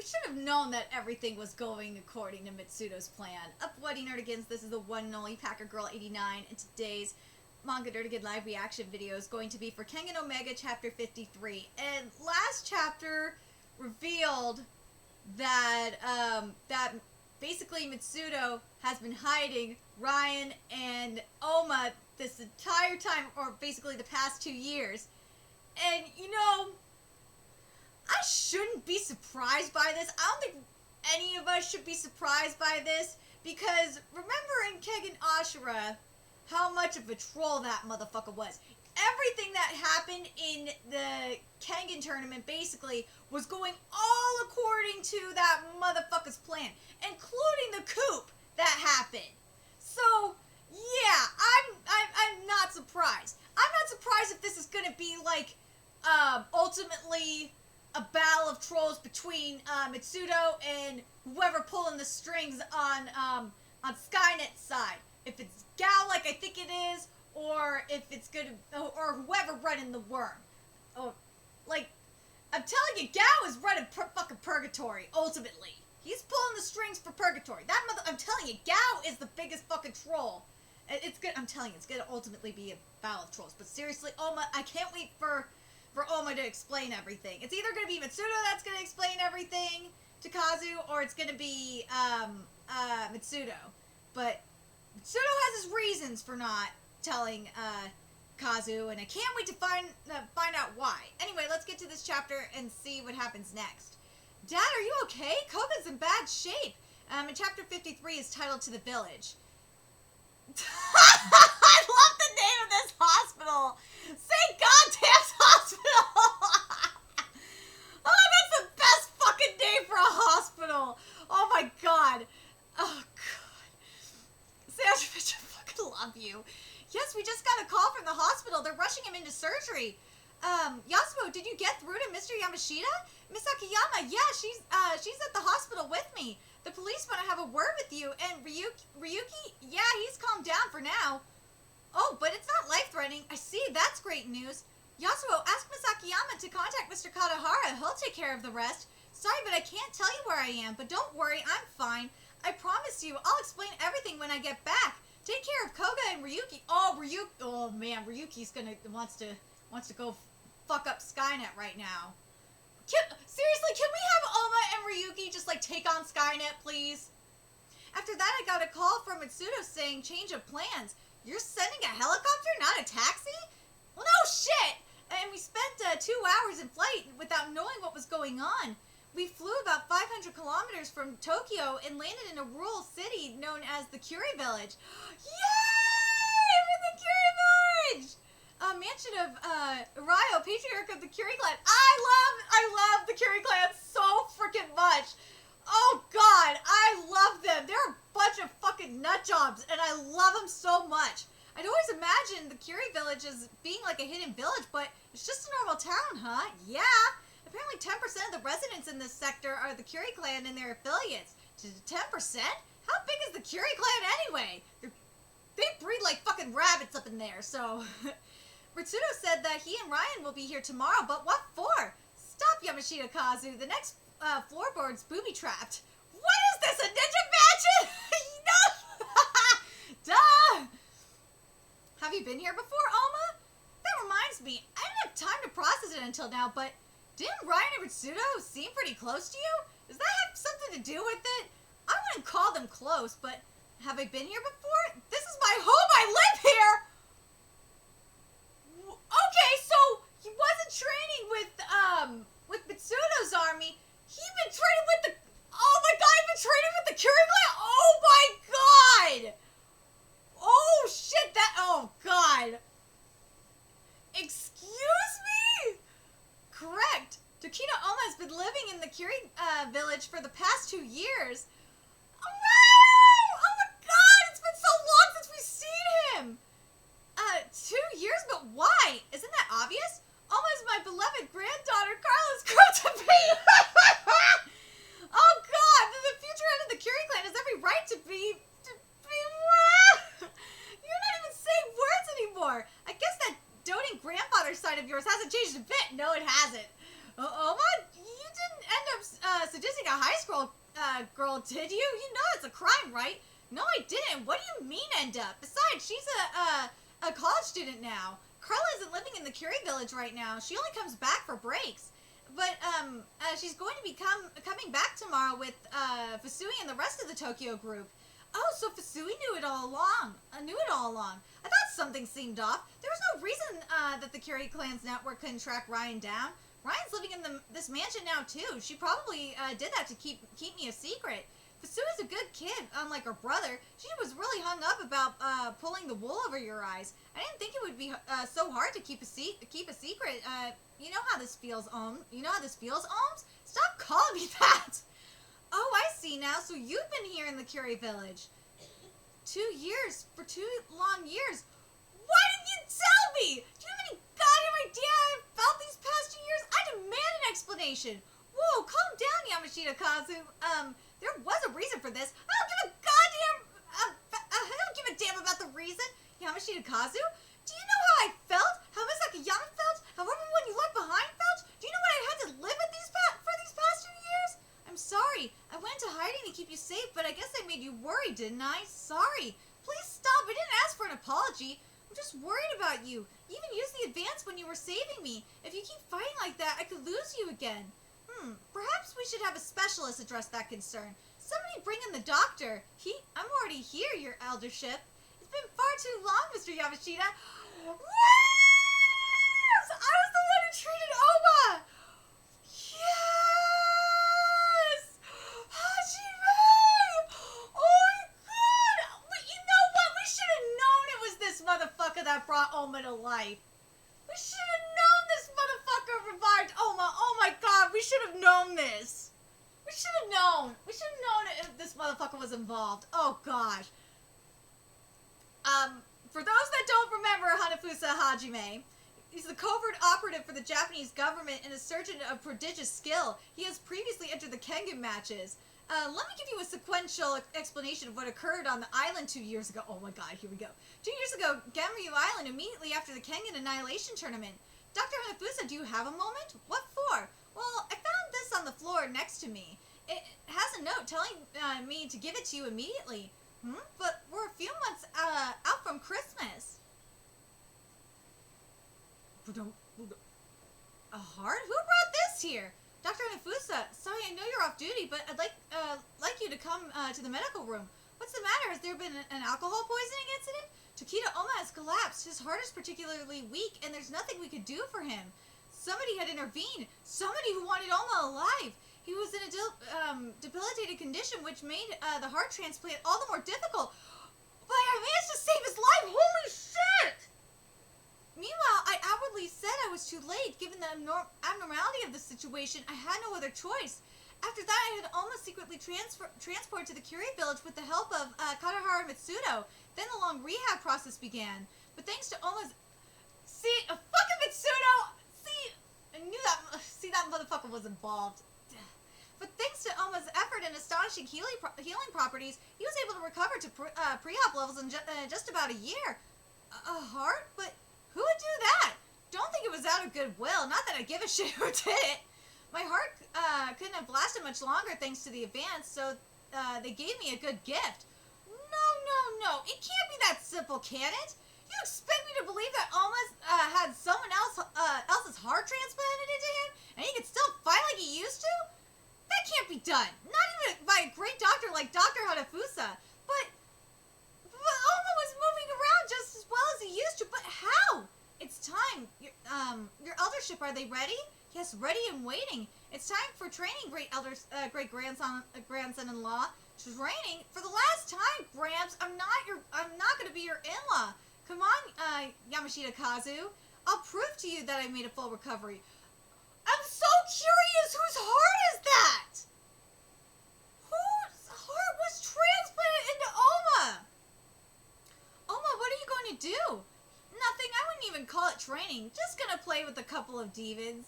should have known that everything was going according to Mitsudo's plan. Up Bloody Nerdigans, this is the one and only Packer Girl 89, and today's Manga Nerdigan live reaction video is going to be for Kengan Omega Chapter 53. And last chapter revealed that, basically Mitsudo has been hiding Ryan and Oma this entire time, or basically the past 2 years. And, you know, I shouldn't be surprised by this. I don't think any of us should be surprised by this, because remember in Kengan Ashura how much of a troll that motherfucker was. Everything that happened in the Kengan tournament basically was going all according to that motherfucker's plan, including the coup that happened. So, yeah, I'm not surprised. I'm not surprised if this is gonna be like, ultimately a battle of trolls between Mitsudo and whoever pulling the strings on Skynet's side. If it's Gao, like I think it is, or if it's gonna, or whoever running the worm. Oh, like, I'm telling you, Gao is running fucking Purgatory. Ultimately, he's pulling the strings for Purgatory. I'm telling you, Gao is the biggest fucking troll. It's good. I'm telling you, it's gonna ultimately be a battle of trolls. But seriously, Oma, I can't wait for Oma to explain everything. It's either gonna be Mitsudo that's gonna explain everything to Kazu, or it's gonna be Mitsudo. But Pseudo has his reasons for not telling Kazu, and I can't wait to find out why. Anyway, let's get to this chapter and see what happens next. Dad, are you okay? Koga's in bad shape. And chapter 53 is titled To the Village. I love the name of this hospital. Say goddamn hospital. Oh, that's the best fucking name for a hospital. Oh my god. Oh god. Sandwich, I fucking love you. Yes, we just got a call from the hospital. They're rushing him into surgery. Yasuo, did you get through to Mr. Yamashita? Miss Akiyama, yeah, she's at the hospital with me. The police want to have a word with you. And Ryuki, yeah, he's calmed down for now. Oh, but it's not life-threatening. I see, that's great news. Yasuo, ask Miss Akiyama to contact Mr. Katahara. He'll take care of the rest. Sorry, but I can't tell you where I am. But don't worry, I'm fine. I promise you, I'll explain everything when I get back. Take care of Koga and Ryuki. Oh man, Ryuki's wants to go fuck up Skynet right now. Seriously, can we have Oma and Ryuki just like take on Skynet, please? After that, I got a call from Mitsudo saying change of plans. You're sending a helicopter, not a taxi? Well, no shit! And we spent 2 hours in flight without knowing what was going on. We flew about 500 kilometers from Tokyo and landed in a rural city known as the Kure Village. Yay! For the Kure Village! A mansion of Urayo, patriarch of the Kure clan. I love the Kure clan so freaking much. Oh god, I love them. They're a bunch of fucking nut jobs, and I love them so much. I'd always imagined the Kure Village as being like a hidden village, but it's just a normal town, huh? Yeah. Apparently 10% of the residents in this sector are the Kure clan and their affiliates. 10%? How big is the Kure clan anyway? They breed like fucking rabbits up in there, so... Ritsudo said that he and Ryan will be here tomorrow, but what for? Stop, Yamashita Kazu. The next floorboard's booby-trapped. What is this, a ninja mansion? No! Duh! Have you been here before, Oma? That reminds me, I didn't have time to process it until now, but didn't Ryan and Ritsudo seem pretty close to you? Does that have something to do with it? I wouldn't call them close, but have I been here before? This is my home, I live here! Okay, so he wasn't training with Mitsudo's army. He'd been training with the... Oh my god, he'd been training with the Kure clan? Oh my god! Oh shit, oh god. Excuse me? Correct. Tokita Oma has been living in the Kure village for the past 2 years. Oh no! Oh my god, it's been so long since we've seen him! 2 years? But why? Isn't that obvious? Oma is my beloved granddaughter, Carla's grown-to-be! Oh god, the future head of the Kure clan has every right to be... You're not even saying words anymore! I guess that doting grandfather side of yours hasn't changed a bit. No, it hasn't. Oma, you didn't end up seducing a high school girl, did you? You know it's a crime, right? No, I didn't. What do you mean end up? Besides, she's a college student now. Carla isn't living in the Kure Village right now. She only comes back for breaks. But she's going to be coming back tomorrow with Fusui and the rest of the Tokyo group. Oh, so Fusui knew it all along. I thought something seemed off. There was no reason that the Kure clan's network couldn't track Ryan down. Ryan's living in this mansion now too. She probably did that to keep me a secret. Fusui's a good kid, unlike her brother. She was really hung up about pulling the wool over your eyes. I didn't think it would be so hard to keep a secret. You know how this feels, You know how this feels, Ohms? Stop calling me that! Oh, I see now. So you've been here in the Kure Village. 2 years. For 2 long years. Why didn't you tell me? Do you have any goddamn idea how I've felt these past 2 years? I demand an explanation. Whoa, calm down, Yamashita Kazu. There was a reason for this. I don't give a goddamn... I don't give a damn about the reason. Yamashita Kazu? Do you know how I felt? How Misakayama felt? How everyone you left behind felt? Do you know what I had to live with for these past 2 years? I'm sorry. I went into hiding to keep you safe, but I guess I made you worry, didn't I? Sorry. Please stop. I didn't ask for an apology. I'm just worried about you. You even used the advance when you were saving me. If you keep fighting like that, I could lose you again. Perhaps we should have a specialist address that concern. Somebody bring in the doctor. I'm already here, your eldership. It's been far too long, Mr. Yamashita. Yes! I was the one who treated Oma! Yes! Hajime! Oh my god! But you know what? We should have known it was this motherfucker that brought Oma to life. We should have known this motherfucker revived Oma. Oh my god, we should have known this. We should have known. We should have known if this motherfucker was involved. Oh gosh. For those that don't remember Hanafusa Hajime, he's the covert operative for the Japanese government and a surgeon of prodigious skill. He has previously entered the Kengan matches. Let me give you a sequential explanation of what occurred on the island 2 years ago. Oh my god, here we go. 2 years ago, Gamryu Island, immediately after the Kengan Annihilation Tournament. Dr. Hanafusa, do you have a moment? What for? Well, I found this on the floor next to me. It has a note telling me to give it to you immediately. But we're a few months out from Christmas. A heart? Who brought this here? Dr. Hanafusa, sorry, I know you're off duty, but I'd like you to come to the medical room. What's the matter? Has there been an alcohol poisoning incident? Tokita Oma has collapsed. His heart is particularly weak, and there's nothing we could do for him. Somebody had intervened. Somebody who wanted Oma alive. He was in a debilitated condition, which made the heart transplant all the more difficult. But I managed to save his life. Holy shit! Meanwhile, I outwardly said I was too late. Given the abnormality of the situation, I had no other choice. After that, I had almost secretly transported to the Kure Village with the help of Kadahara Mitsudo. Then the long rehab process began. But thanks to Oma's... See, a fucking Mitsudo! See, I knew that... See, that motherfucker was involved. But thanks to Oma's effort and astonishing healing properties, he was able to recover to pre-op levels in just about a year. A heart? But who would do that? Don't think it was out of goodwill. Not that I give a shit who did it. My heart couldn't have lasted much longer thanks to the advance, so they gave me a good gift. No. It can't be that simple, can it? You expect me to believe that Oma's had someone else's heart transplanted into him, and he could still fight like he used to? That can't be done. Not even by a great doctor like Dr. Hanafusa. But Oma was moving around just as well as he used to. But how? It's time. Your eldership, are they ready? Yes, ready and waiting. It's time for training, great grandson-in-law. Training for the last time, Gramps. I'm not going to be your in-law. Come on, Yamashita Kazu. I'll prove to you that I made a full recovery. I'm so curious. Whose heart is that? Whose heart was transplanted into Oma? Oma, what are you going to do? Nothing. I wouldn't even call it training. Just gonna play with a couple of demons.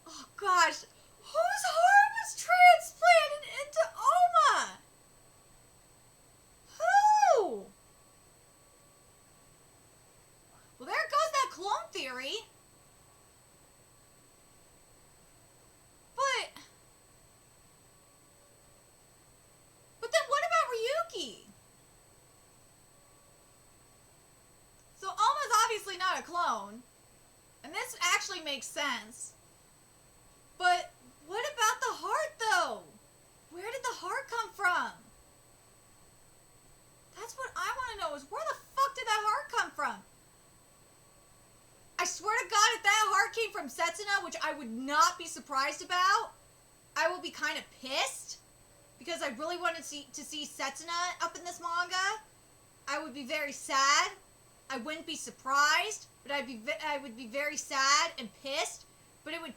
Oh gosh, whose heart was transplanted into Oma? Who? Well, there goes that clone theory. But not a clone. And this actually makes sense. But what about the heart, though? Where did the heart come from? That's what I want to know, is where the fuck did that heart come from? I swear to God, if that heart came from Setsuna, which I would not be surprised about, I will be kind of pissed. Because I really wanted to see Setsuna up in this manga. I would be very sad. I wouldn't be surprised, but I would be very sad and pissed. But it would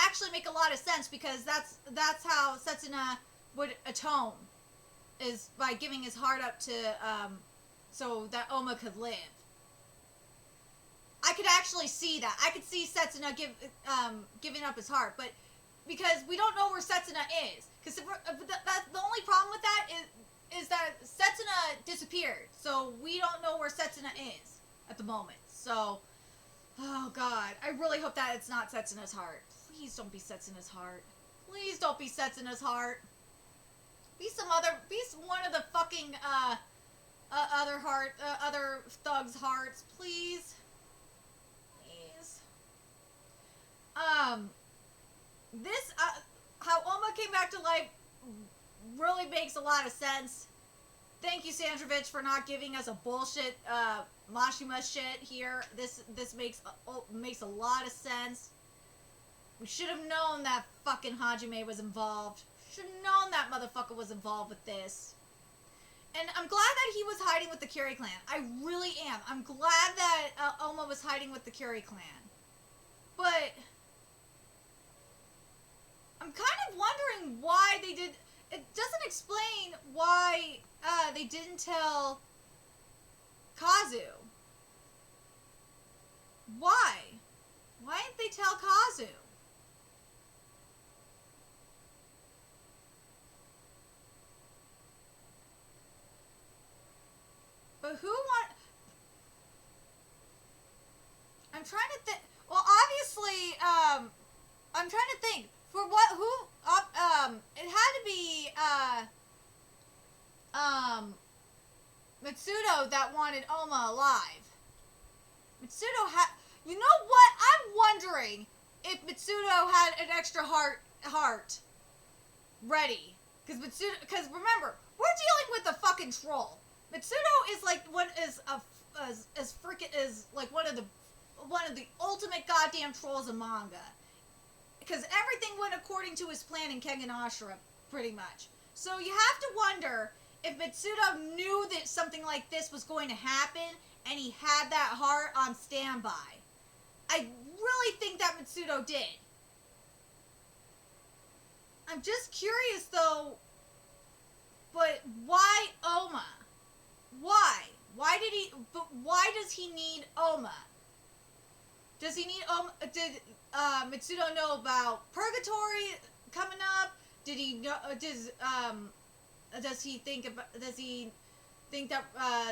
actually make a lot of sense, because that's how Setsuna would atone, is by giving his heart up to so that Oma could live. I could actually see that. I could see Setsuna giving up his heart, but because we don't know where Setsuna is, because the only problem with that is that Setsuna disappeared, so we don't know where Setsuna is at the moment. So, oh God, I really hope that it's not Setsuna's heart. Please don't be Setsuna's heart. Please don't be Setsuna's heart. Be one of the fucking other thugs' hearts, please. Please. This how Oma came back to life really makes a lot of sense. Thank you, Sandrovich, for not giving us a bullshit Mashima shit here. This makes a lot of sense. We should have known that fucking Hajime was involved. Should have known that motherfucker was involved with this. And I'm glad that he was hiding with the Kure clan. I really am. I'm glad that Oma was hiding with the Kure clan. But I'm kind of wondering why they did. It doesn't explain why they didn't tell Kazu. Why? Why didn't they tell Kazu? But who I'm trying to think. Well, obviously, I'm trying to think. For what? Who? It had to be Mitsudo that wanted Oma alive. Mitsudo had. You know what? I'm wondering if Mitsudo had an extra heart ready, because remember, we're dealing with a fucking troll. Mitsudo is like one of the ultimate goddamn trolls in manga. Because everything went according to his plan in Kengan Ashura, pretty much. So you have to wonder if Mitsudo knew that something like this was going to happen, and he had that heart on standby. I really think that Mitsudo did. I'm just curious, though, but why Oma? Why? Why does he need Oma? Does he need Oma? Did Mitsudo know about Purgatory coming up? Did he know? Does he think that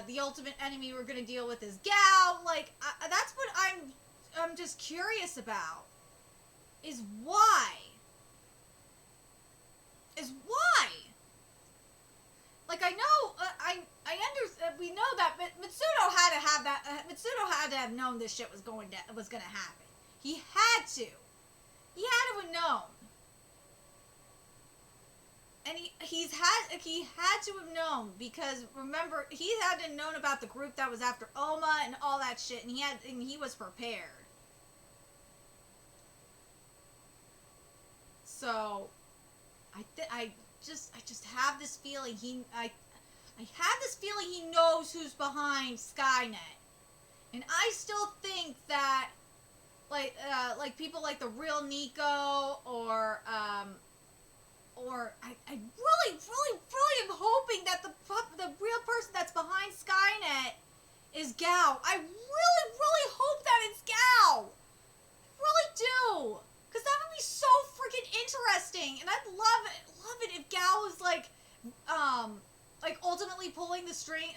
the ultimate enemy we're gonna deal with is Gao? Like, that's what I'm just curious about. Is why? Like, I know, I understand. We know that, but Mitsudo had to have that. Mitsudo had to have known this shit was gonna happen. He had to. He had to have known. And he had to have known, because remember, he had to have known about the group that was after Oma and all that shit, and he was prepared. So I just have this feeling I have this feeling he knows who's behind Skynet. And I still think that like people like the real Nico or I really am hoping that the real person that's behind Skynet is Gao. I really hope that it's Gao. I really do. Because that would be so freaking interesting. And I'd love it if Gao was like ultimately pulling the string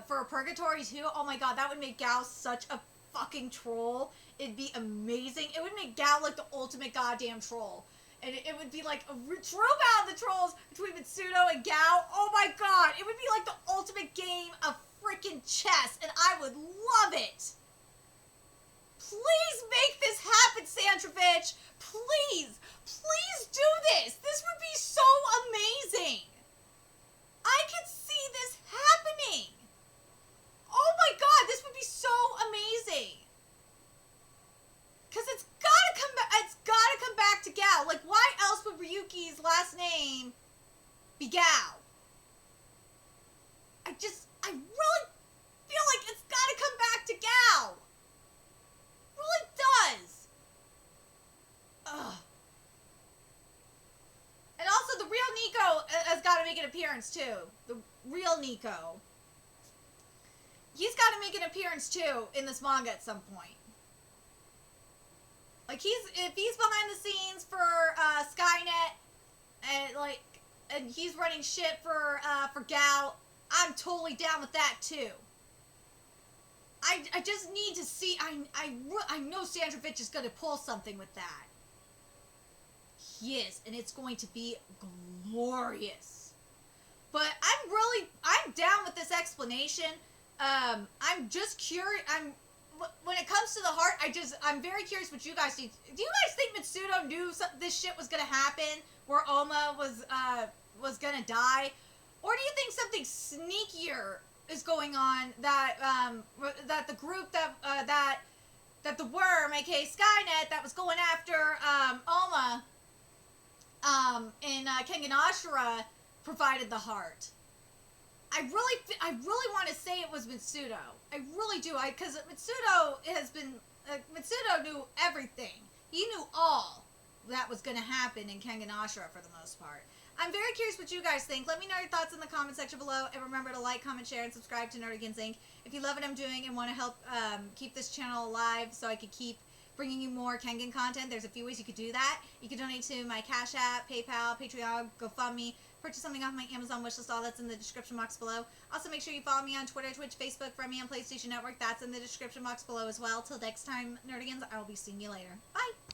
for Purgatory too. Oh my god, that would make Gao such a fucking troll. It'd be amazing. It would make Gao like the ultimate goddamn troll. And it would be like a true battle of the trolls between Pseudo and Gao. Oh my god, it would be like the ultimate game of freaking chess, and I would love it. Please make this happen, Sandrovich. Please. Please do this. This would be so amazing. I could see this happening. Oh my god, this would be so amazing. Because it's gotta come back to Gao. Like, why else would Ryuki's last name be Gao? I really feel like it's gotta come back to Gao. It really does. Ugh. And also, the real Nico has got to make an appearance, too. The real Nico. He's got to make an appearance, too, in this manga at some point. Like, if he's behind the scenes for Skynet, and he's running shit for Gao, I'm totally down with that, too. I just need to see, I know Sandrovich is going to pull something with that. He is, and it's going to be glorious. But I'm down with this explanation. I'm just curious, when it comes to the heart, I'm very curious what you guys think. Do you guys think Pseudo knew this shit was gonna happen, where Oma was gonna die? Or do you think something sneakier is going on, that the group that the worm, aka Skynet, that was going after Oma in Kengan Ashura, provided the heart? I really want to say it was Pseudo. I really do. Because Pseudo knew everything. He knew all that was going to happen in Kengan Ashura for the most part. I'm very curious what you guys think. Let me know your thoughts in the comment section below. And remember to like, comment, share, and subscribe to Nerdigans Inc. If you love what I'm doing and want to help keep this channel alive so I could keep bringing you more Kengan content, there's a few ways you could do that. You can donate to my Cash App, PayPal, Patreon, GoFundMe, purchase something off my Amazon wishlist, all that's in the description box below. Also, make sure you follow me on Twitter, Twitch, Facebook, friend me on PlayStation Network. That's in the description box below as well. Till next time, Nerdigans, I will be seeing you later. Bye!